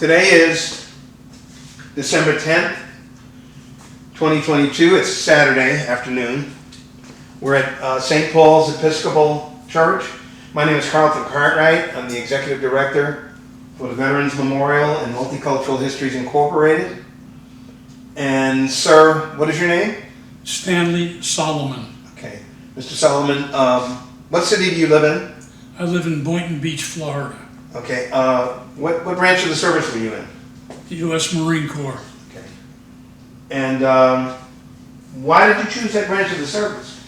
Today is December 10th, 2022. It's Saturday afternoon. We're at St. Paul's Episcopal Church. My name is Carlton Cartwright. I'm the Executive Director for the Veterans Memorial and Multicultural Histories Incorporated. And sir, what is your name? Stanley Solomon. Okay. Mr. Solomon, what city do you live in? I live in Boynton Beach, Florida. Okay. What branch of the service were you in? The U.S. Marine Corps. Okay. And why did you choose that branch of the service?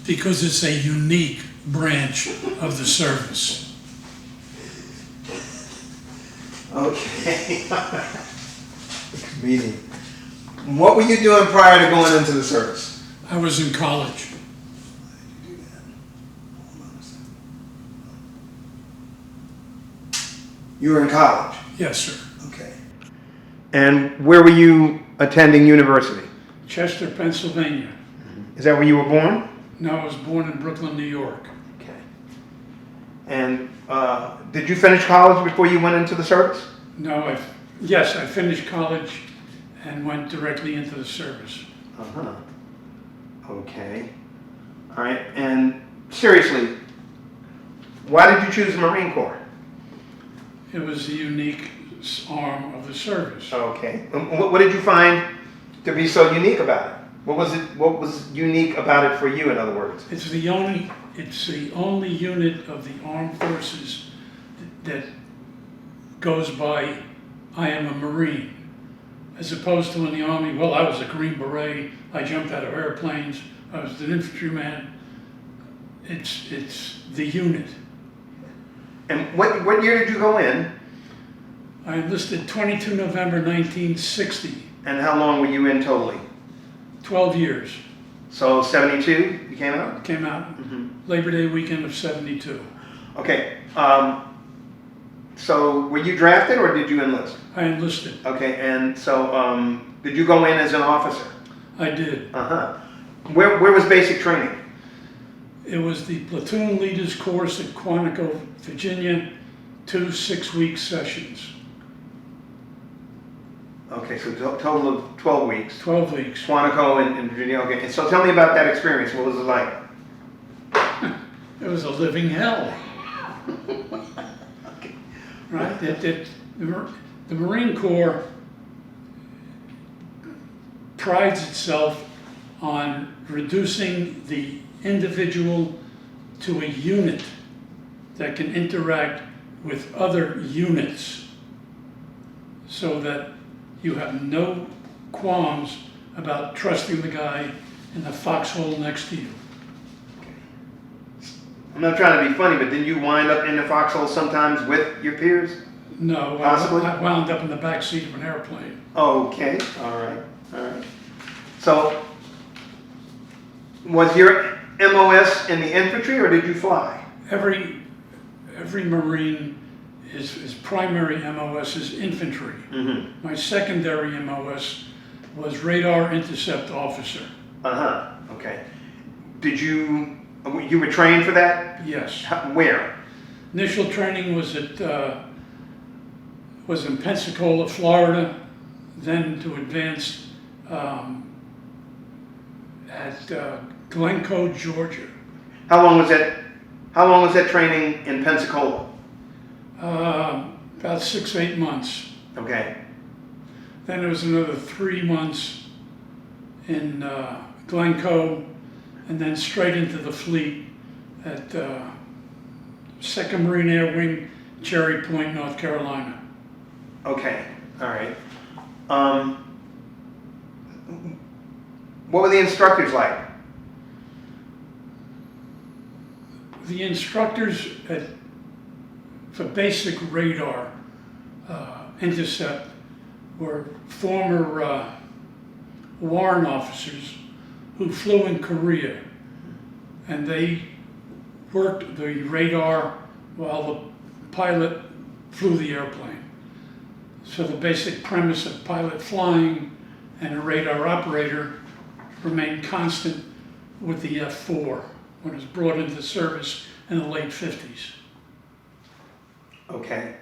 Because it's a unique branch of the service. Okay. Meeting. What were you doing prior to going into the service? I was in college. You were in college? Yes, sir. Okay. And where were you attending university? Chester, Pennsylvania. Is that where you were born? No, I was born in Brooklyn, New York. Okay. And did you finish college before you went into the service? No, yes, I finished college and went directly into the service. Uh-huh. Okay. All right. And seriously, why did you choose the Marine Corps? It was the unique arm of the service. Okay. What did you find to be so unique about it? What was unique about it for you, in other words? It's the only unit of the armed forces that goes by, I am a Marine, as opposed to in the Army, well, I was a Green Beret, I jumped out of airplanes, I was an infantryman. It's the unit. And what year did you go in? I enlisted 22 November 1960. And how long were you in totally? 12 years. So 72 you came out? Came out Mm-hmm. Labor Day weekend of 72. Okay. So were you drafted or did you enlist? I enlisted. Okay, and so did you go in as an officer? I did. Uh-huh. Where was basic training? It was the platoon leaders course at Quantico, Virginia, 2 6-week sessions. Okay, so total of 12 weeks. 12 weeks. Quantico in Virginia. Okay, and so tell me about that experience. What was it like? It was a living hell. Okay. Right? The Marine Corps prides itself on reducing the individual to a unit that can interact with other units so that you have no qualms about trusting the guy in the foxhole next to you. I'm not trying to be funny, but didn't you wind up in the foxhole sometimes with your peers? No, Possibly? I wound up in the back seat of an airplane. Okay, all right. So, was your MOS in the infantry or did you fly? Every Marine, his primary MOS is infantry. Mm-hmm. My secondary MOS was radar intercept officer. Uh-huh, okay. Did you were trained for that? Yes. Where? Initial training was in Pensacola, Florida, then to advanced at Glencoe, Georgia. How long was that training in Pensacola? About 6 8 months. Okay. Then there was another 3 months in Glencoe, and then straight into the fleet at 2nd Marine Air Wing, Cherry Point, North Carolina. Okay, all right. What were the instructors like? The instructors for basic radar intercept were former warrant officers who flew in Korea, and they worked the radar while the pilot flew the airplane. So the basic premise of pilot flying and a radar operator remained constant with the F-4 when it was brought into service in the late 50s. Okay.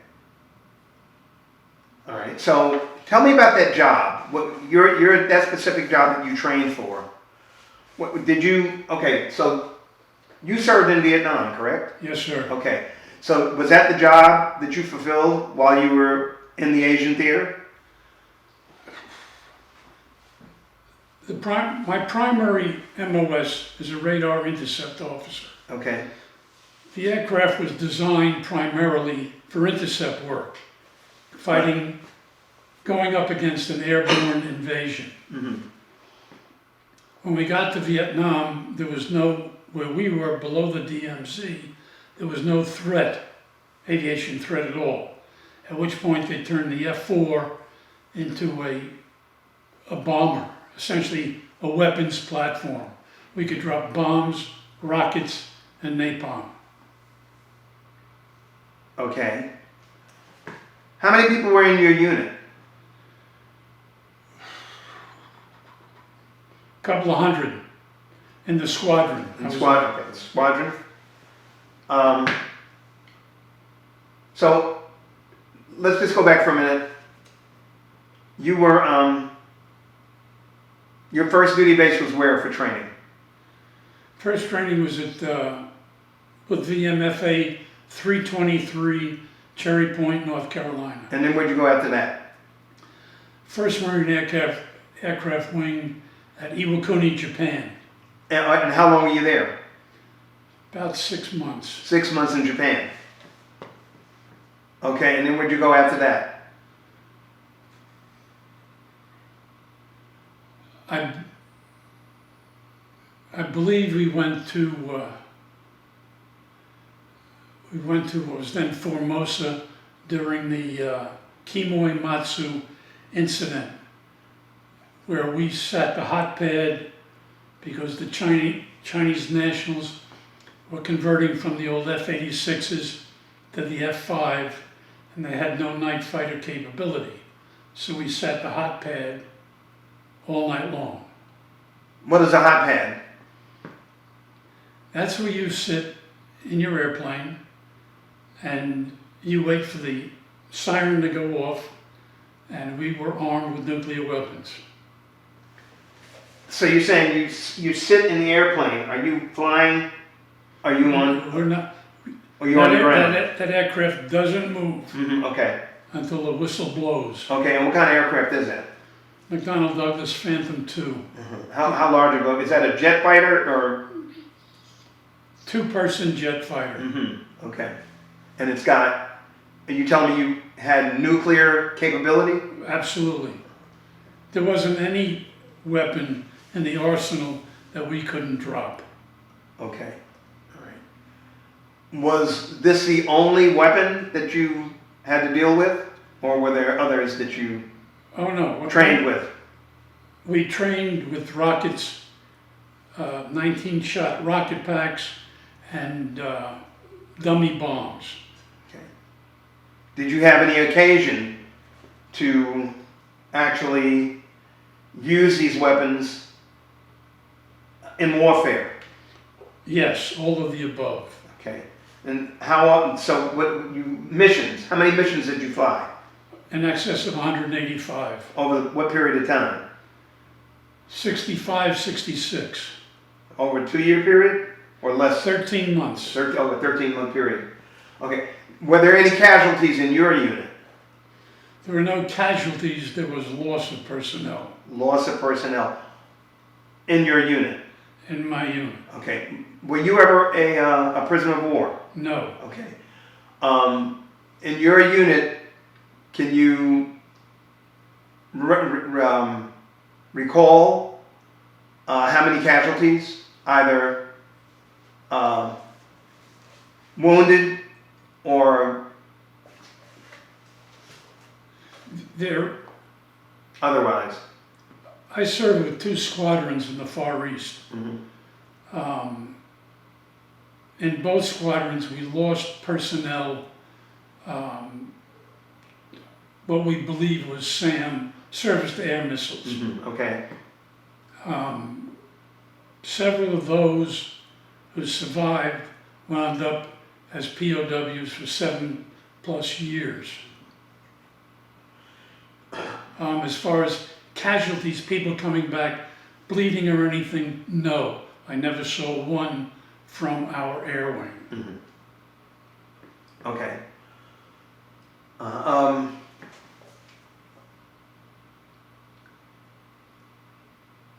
All right. So tell me about that job. You're that specific job that you trained for. What did you? Okay. So you served in Vietnam, correct? Yes, sir. Okay. So was that the job that you fulfilled while you were in the Asian theater? My primary MOS is a radar intercept officer. Okay. The aircraft was designed primarily for intercept work, fighting, going up against an airborne invasion. Mm-hmm. When we got to Vietnam, there was no, where we were below the DMZ, there was no threat, aviation threat at all. At which point they turned the F-4 into a bomber, essentially a weapons platform. We could drop bombs, rockets, and napalm. Okay. How many people were in your unit? A couple of hundred in the squadron. Squadron. Okay. Squadron. So let's just go back for a minute. You were your first duty base was where for training? First training was at with VMFA 323, Cherry Point, North Carolina. And then where'd you go after that? First Marine Aircraft Wing at Iwakuni, Japan. And how long were you there? About 6 months. 6 months in Japan. Okay, and then where'd you go after that? I believe we went to what was then Formosa during the Kimoi Matsu incident, where we sat the hot pad because the Chinese nationals were converting from the old F-86s to the F-5, and they had no night fighter capability. So we sat the hot pad all night long. What is a hot pad? That's where you sit in your airplane and you wait for the siren to go off, and we were armed with nuclear weapons. So you're saying you sit in the airplane. Are you flying? Are you on? We're not. Are you on the ground? That aircraft doesn't move Okay. until the whistle blows. Okay, and what kind of aircraft is that? McDonnell Douglas Phantom II. How large of a, is that a jet fighter or? Two-person jet fighter. Okay. And it's got, are you telling me you had nuclear capability? Absolutely. There wasn't any weapon in the arsenal that we couldn't drop. Okay. All right. Was this the only weapon that you had to deal with, or were there others that you trained with? We trained with rockets, 19-shot rocket packs, and dummy bombs. Okay. Did you have any occasion to actually use these weapons in warfare? Yes, all of the above. Okay. And how often, so missions, how many missions did you fly? In excess of 185. Over what period of time? 65, 66. Over a 2-year period or less? 13 months. A 13-month period. Okay. Were there any casualties in your unit? There were no casualties, there was loss of personnel. Loss of personnel in your unit? In my unit. Okay. Were you ever a prisoner of war? No. Okay. In your unit, can you recall how many casualties, either wounded or otherwise? I served with 2 squadrons in the Far East. In both squadrons, we lost personnel, what we believe was SAM, surface-to-air missiles. Okay. Several of those who survived wound up as POWs for 7+ years. As far as casualties, people coming back bleeding or anything, no. I never saw one from our air wing. Okay.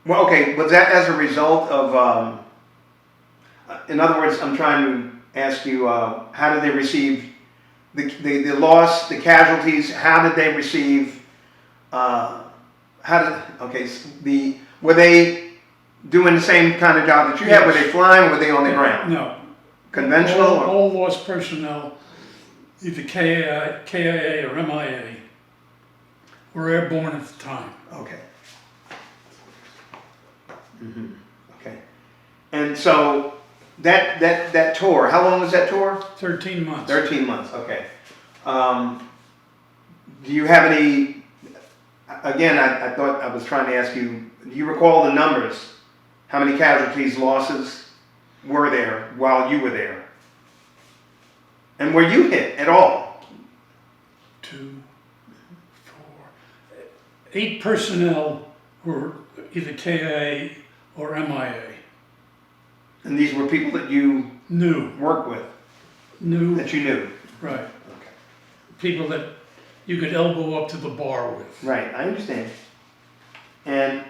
Well, okay, was that as a result of, in other words, I'm trying to ask you, how did they receive the loss, the casualties, how did they receive, were they doing the same kind of job that you had? Were they flying or were they on the ground? No. Conventional? All lost personnel, either KIA or MIA, were airborne at the time. Okay. Okay. And so that tour, how long was that tour? 13 months. 13 months, okay. Do you have any, again, I thought I was trying to ask you, do you recall the numbers? How many casualties, losses were there while you were there? And were you hit at all? 2, 4, 8 personnel were either KIA or MIA. And these were people that you Knew. worked with? That you knew? Right. Okay. People that you could elbow up to the bar with. Right, I understand. And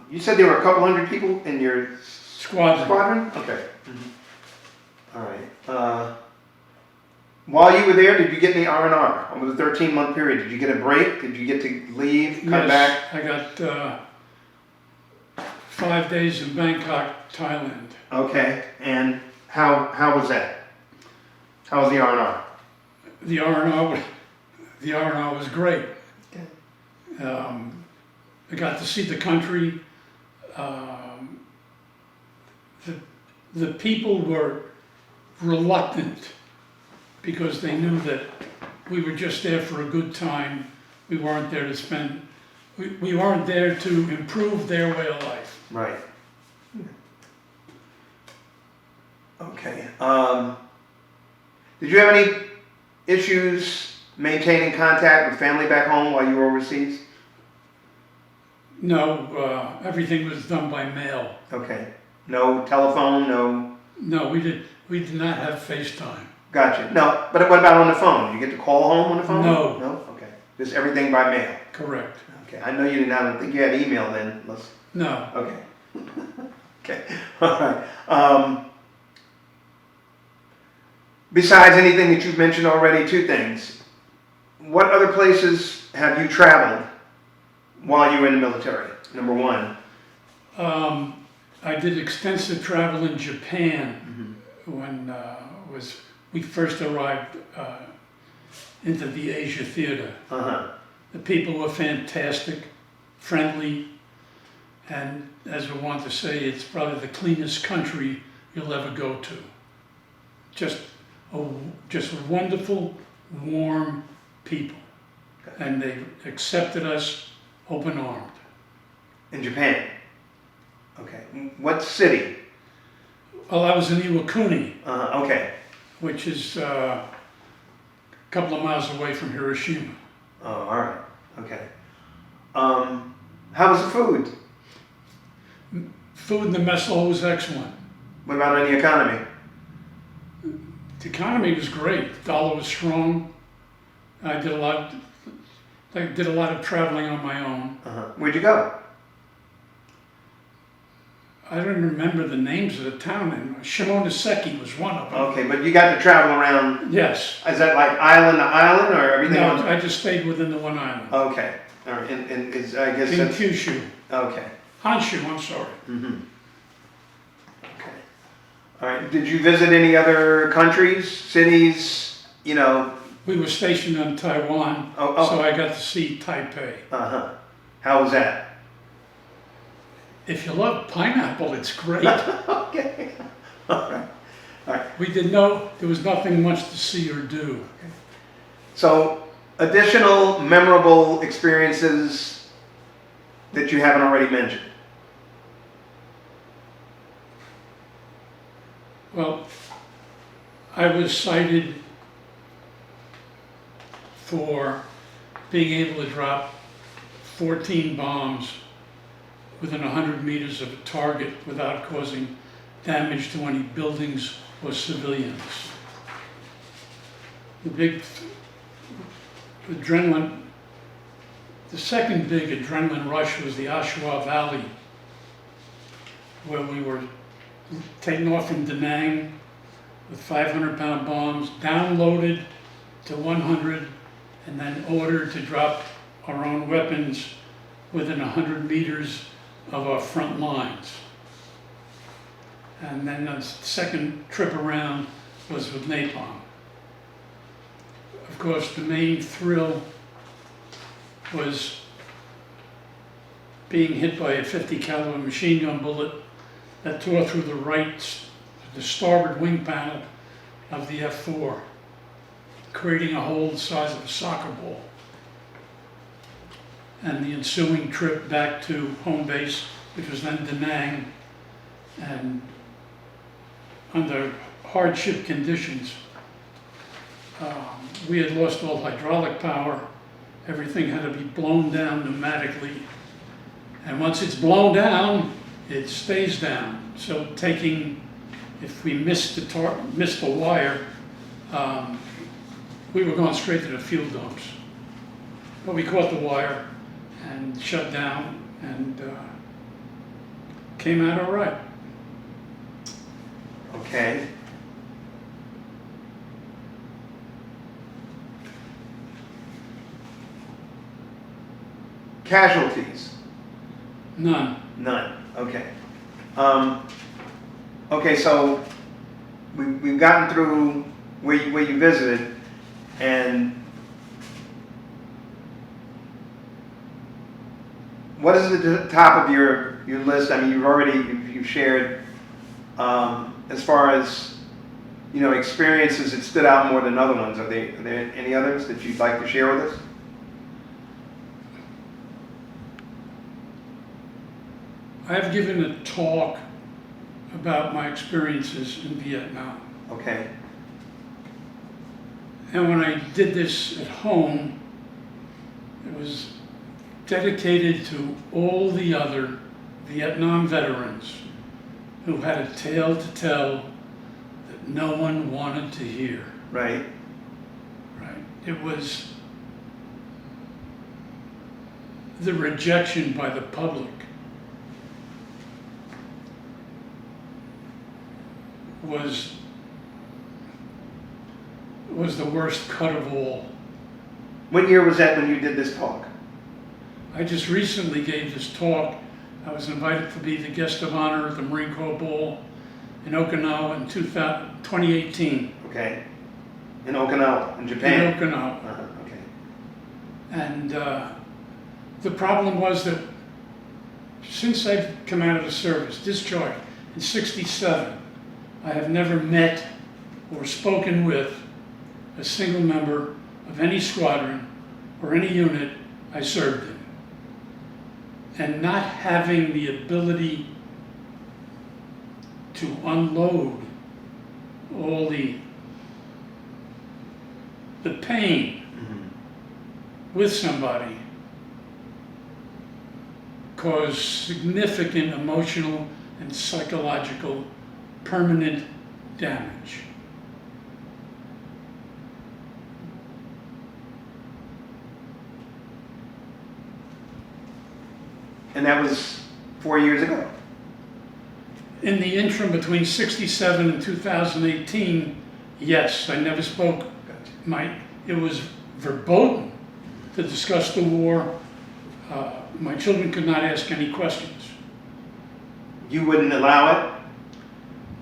you said there were a couple hundred people in your Squadron. Okay. All right. While you were there, did you get any R&R over the 13-month period? Did you get a break? Did you get to leave, come back? I got 5 days in Bangkok, Thailand. Okay. And how was that? How was the R&R? The R&R was great. Okay. I got to see the country. The people were reluctant because they knew that we were just there for a good time. We weren't there to spend, we weren't there to improve their way of life. Right. Okay. Did you have any issues maintaining contact with family back home while you were overseas? No, everything was done by mail. Okay. No telephone, no... No, we did not have FaceTime. Gotcha. No, but what about on the phone? Did you get to call home on the phone? No. No? Okay. Just everything by mail? Correct. Okay. I know you didn't, I don't think you had email then. No. Okay. Okay. All right. Besides anything that you've mentioned already, 2 things. What other places have you traveled while you were in the military? Number 1. I did extensive travel in Japan when we first arrived into the Asia Theater. The people were fantastic, friendly, and as we want to say, it's probably the cleanest country you'll ever go to. Just wonderful, warm people, and they accepted us open-armed. In Japan? Okay. What city? Well, I was in Iwakuni, Okay. which is a couple of miles away from Hiroshima. Oh, all right. Okay. How was the food? Food in the mess hall was excellent. What about in the economy? The economy was great. The dollar was strong. I did a lot of traveling on my own. Where'd you go? I don't remember the names of the town. And Shimonoseki was one of them. Okay, but you got to travel around. Yes. Is that like island to island or everything? No, I just stayed within the one island. Okay. All right. And is, I guess In that's... Kyushu. Okay. Honshu, I'm sorry. Okay. All right. Did you visit any other countries, cities, you know? We were stationed in Taiwan, so I got to see Taipei. How was that? If you love pineapple, it's great. Okay. All right. All right. There was nothing much to see or do. So, additional memorable experiences that you haven't already mentioned. Well, I was cited for being able to drop 14 bombs within 100 meters of a target without causing damage to any buildings or civilians. The big adrenaline, the second big adrenaline rush was the Oshawa Valley, where we were taken off from Da Nang with 500-pound bombs, downloaded to 100, and then ordered to drop our own weapons within 100 meters of our front lines. And then the second trip around was with napalm. Of course, the main thrill was being hit by a 50 caliber machine gun bullet that tore through the starboard wing panel of the F-4, creating a hole the size of a soccer ball. And the ensuing trip back to home base, which was then Da Nang, and under hardship conditions, we had lost all hydraulic power. Everything had to be blown down pneumatically. And once it's blown down, it stays down. So if we missed the wire, we were going straight to the fuel dumps. But we caught the wire and shut down and came out all right. Okay. Casualties? None. None. Okay. Okay, so we've gotten through where you visited, and what is at the top of your list? I mean, you've shared as far as experiences that stood out more than other ones. Are there any others that you'd like to share with us? I've given a talk about my experiences in Vietnam. Okay. And when I did this at home, it was dedicated to all the other Vietnam veterans who had a tale to tell that no one wanted to hear. Right. Right. It was the rejection by the public was the worst cut of all. What year was that when you did this talk? I just recently gave this talk. I was invited to be the guest of honor at the Marine Corps Ball in Okinawa in 2018. Okay. In Okinawa, in Japan? In Okinawa. Okay. And the problem was that since I've come out of the service, discharged in '67, I have never met or spoken with a single member of any squadron or any unit I served in. And not having the ability to unload all the pain with somebody caused significant emotional and psychological permanent damage. And that was 4 years ago? In the interim between '67 and 2018, yes, I never spoke. It was verboten to discuss the war. My children could not ask any questions. You wouldn't allow it?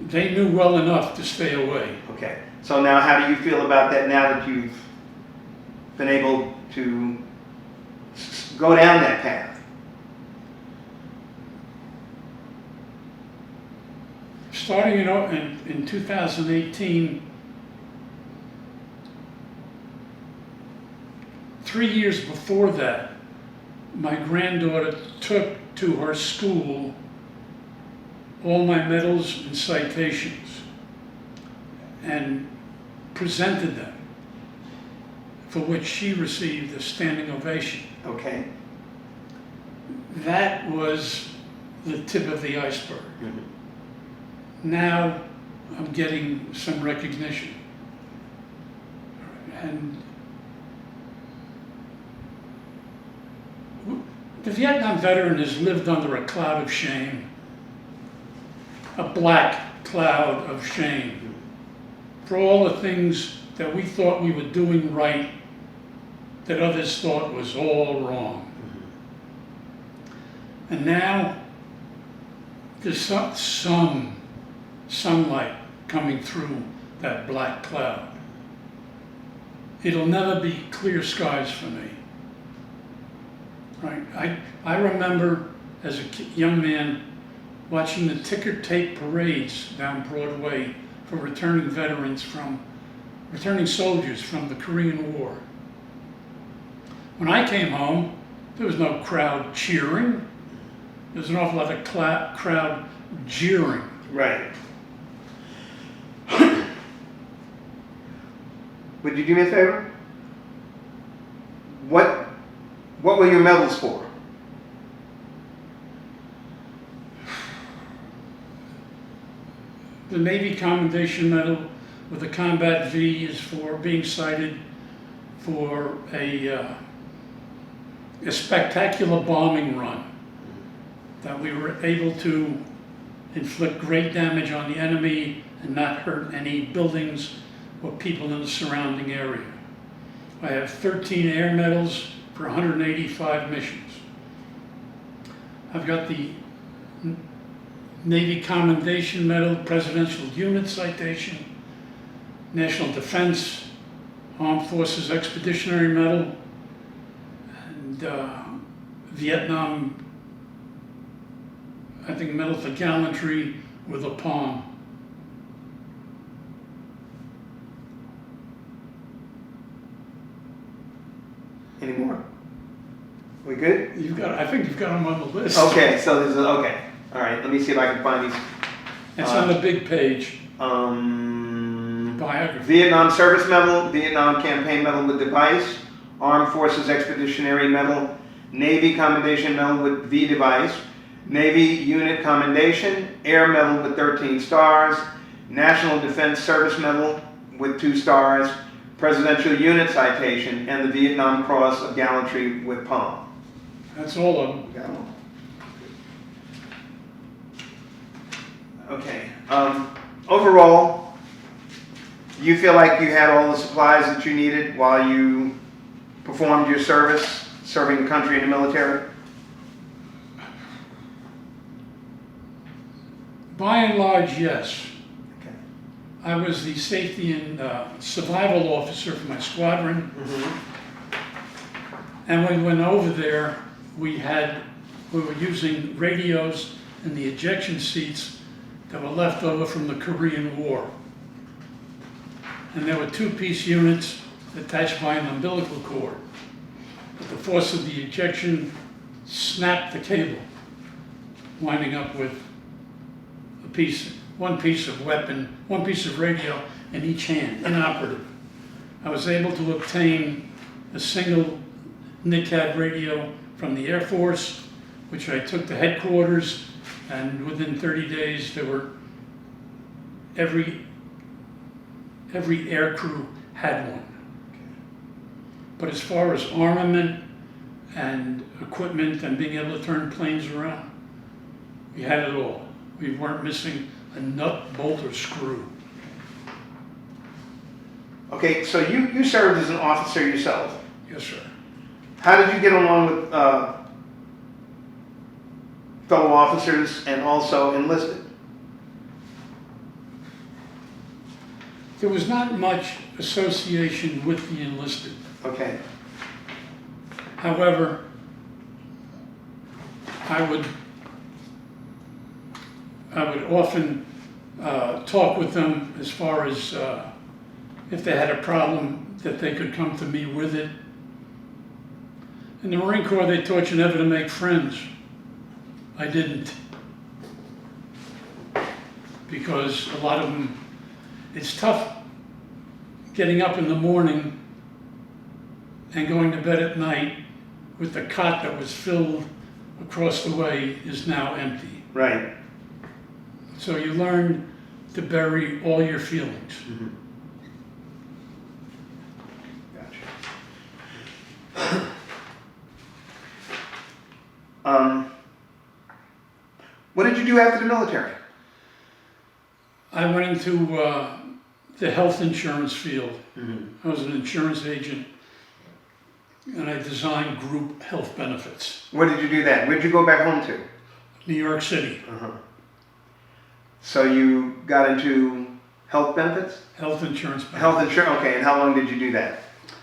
They knew well enough to stay away. Okay. So now how do you feel about that now that you've been able to go down that path? Starting in 2018, 3 years before that, my granddaughter took to her school all my medals and citations and presented them, for which she received a standing ovation. Okay. that was the tip of the iceberg. Now I'm getting some recognition. And the Vietnam veteran has lived under a cloud of shame, a black cloud of shame, for all the things that we thought we were doing right that others thought was all wrong. And now there's some sunlight coming through that black cloud. It'll never be clear skies for me. Right? I remember as a young man watching the ticker tape parades down Broadway for returning soldiers from the Korean War. When I came home, there was no crowd cheering. There was an awful lot of crowd jeering. Right. Would you do me a favor? What were your medals for? The Navy Commendation Medal with the Combat V is for being cited for a spectacular bombing run that we were able to inflict great damage on the enemy and not hurt any buildings or people in the surrounding area. I have 13 air medals for 185 missions. I've got the Navy Commendation Medal, Presidential Unit Citation, National Defense, Armed Forces Expeditionary Medal, and Vietnam, I think, Medal for Gallantry with a palm. Any more? We good? I think you've got them on the list. Okay, so there's okay. All right, let me see if I can find these. It's on the big page. Biography. Vietnam Service Medal, Vietnam Campaign Medal with device, Armed Forces Expeditionary Medal, Navy Commendation Medal with V device, Navy Unit Commendation, Air Medal with 13 stars, National Defense Service Medal with 2 stars, Presidential Unit Citation, and the Vietnam Cross of Gallantry with palm. That's all of them. Got them. Okay. Overall, you feel like you had all the supplies that you needed while you performed your service, serving the country in the military? By and large, yes. Okay. I was the safety and survival officer for my squadron. And when we went over there, we were using radios in the ejection seats that were left over from the Korean War. And there were 2-piece units attached by an umbilical cord. But the force of the ejection snapped the cable, winding up with one piece of weapon, one piece of radio in each hand, inoperative. I was able to obtain a single NICAD radio from the Air Force, which I took to headquarters, and within 30 days there were every air crew had one. But as far as armament and equipment and being able to turn planes around, we had it all. We weren't missing a nut, bolt, or screw. Okay, so you served as an officer yourself. Yes, sir. How did you get along with fellow officers and also enlisted? There was not much association with the enlisted. Okay. However, I would often talk with them as far as if they had a problem, that they could come to me with it. In the Marine Corps, they taught you never to make friends. I didn't. Because a lot of them, it's tough getting up in the morning and going to bed at night with the cot that was filled across the way is now empty. Right. So you learn to bury all your feelings. Mm-hmm. Gotcha. What did you do after the military? I went into the health insurance field. Mm-hmm. I was an insurance agent, and I designed group health benefits. Where did you do that? Where did you go back home to? New York City. Uh-huh. So you got into health benefits? Health insurance benefits. Health insurance, okay, and how long did you do that?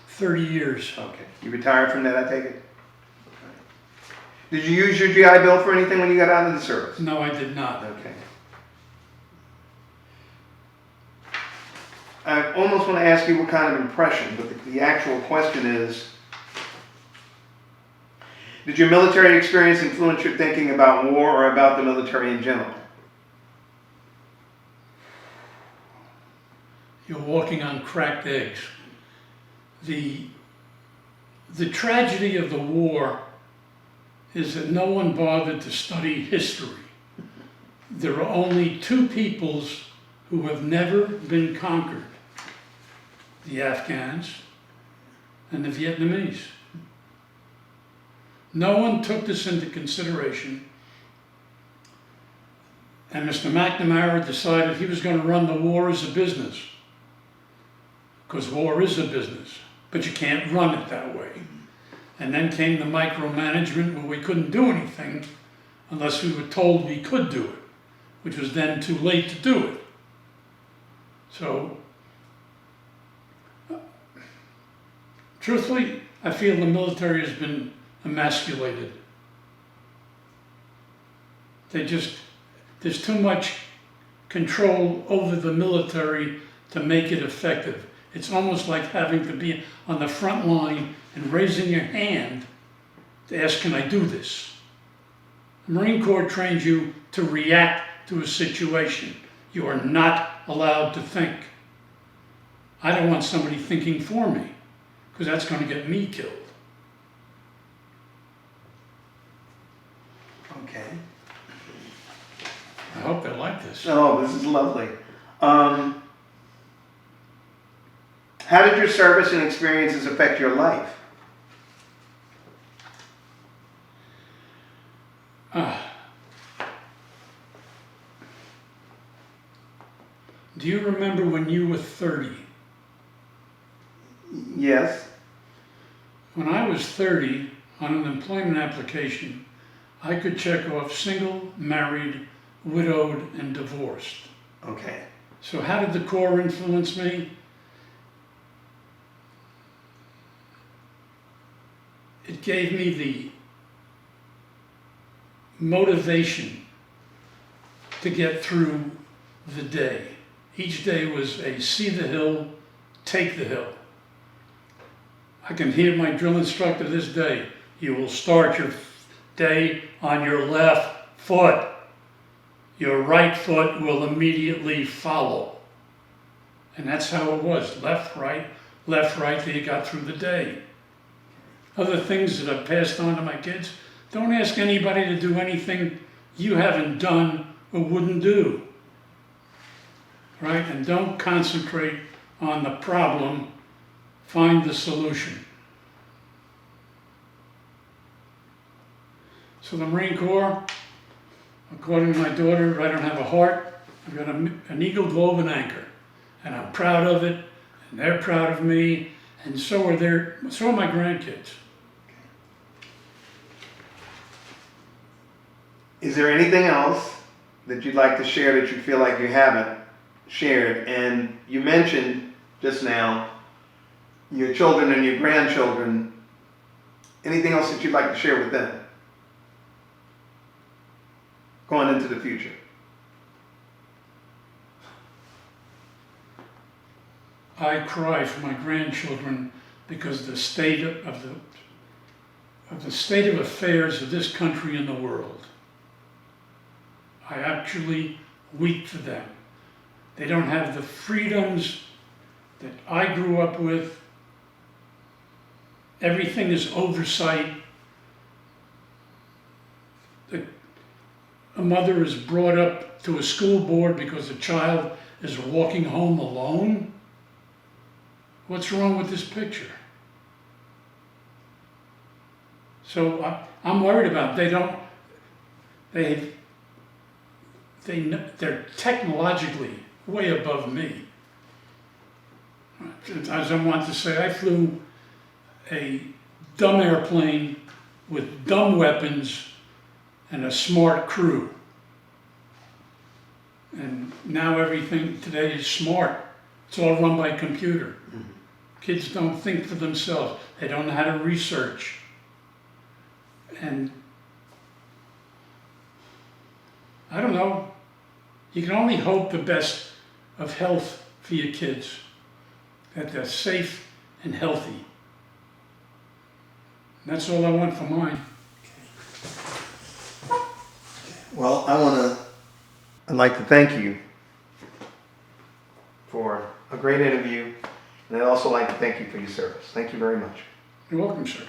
30 years. Okay. You retired from that, I take it? Did you use your GI Bill for anything when you got out of the service? No, I did not. Okay. I almost want to ask you what kind of impression, but the actual question is, did your military experience influence your thinking about war or about the military in general? You're walking on cracked eggs. The tragedy of the war is that no one bothered to study history. There are only two peoples who have never been conquered: the Afghans and the Vietnamese. No one took this into consideration, and Mr. McNamara decided he was going to run the war as a business, because war is a business, but you can't run it that way. And then came the micromanagement where we couldn't do anything unless we were told we could do it, which was then too late to do it. So, truthfully, I feel the military has been emasculated. There's too much control over the military to make it effective. It's almost like having to be on the front line and raising your hand to ask, can I do this? The Marine Corps trains you to react to a situation. You are not allowed to think. I don't want somebody thinking for me, because that's going to get me killed. Okay. I hope they like this. Oh, this is lovely. How did your service and experiences affect your life? Do you remember when you were 30? Yes. When I was 30, on an employment application, I could check off single, married, widowed, and divorced. Okay. So how did the Corps influence me? It gave me the motivation to get through the day. Each day was a see the hill, take the hill. I can hear my drill instructor this day: you will start your day on your left foot. Your right foot will immediately follow. And that's how it was. Left, right, till you got through the day. Other things that I've passed on to my kids: don't ask anybody to do anything you haven't done or wouldn't do. Right? And don't concentrate on the problem, find the solution. So the Marine Corps, according to my daughter, I don't have a heart. I've got an eagle, globe, and anchor. And I'm proud of it, and they're proud of me, and so are my grandkids. Is there anything else that you'd like to share that you feel like you haven't shared? And you mentioned just now your children and your grandchildren. Anything else that you'd like to share with them going into the future? I cry for my grandchildren because the state of the state of affairs of this country and the world. I actually weep for them. They don't have the freedoms that I grew up with. Everything is oversight. a mother is brought up to a school board because a child is walking home alone? What's wrong with this picture? So I'm worried about they're technologically way above me. As I want to say, I flew a dumb airplane with dumb weapons and a smart crew. And now everything today is smart. It's all run by computer. Kids don't think for themselves. They don't know how to research. And I don't know. You can only hope the best of health for your kids, that they're safe and healthy. And that's all I want for mine. Well, I'd like to thank you for a great interview, and I'd also like to thank you for your service. Thank you very much. You're welcome, sir.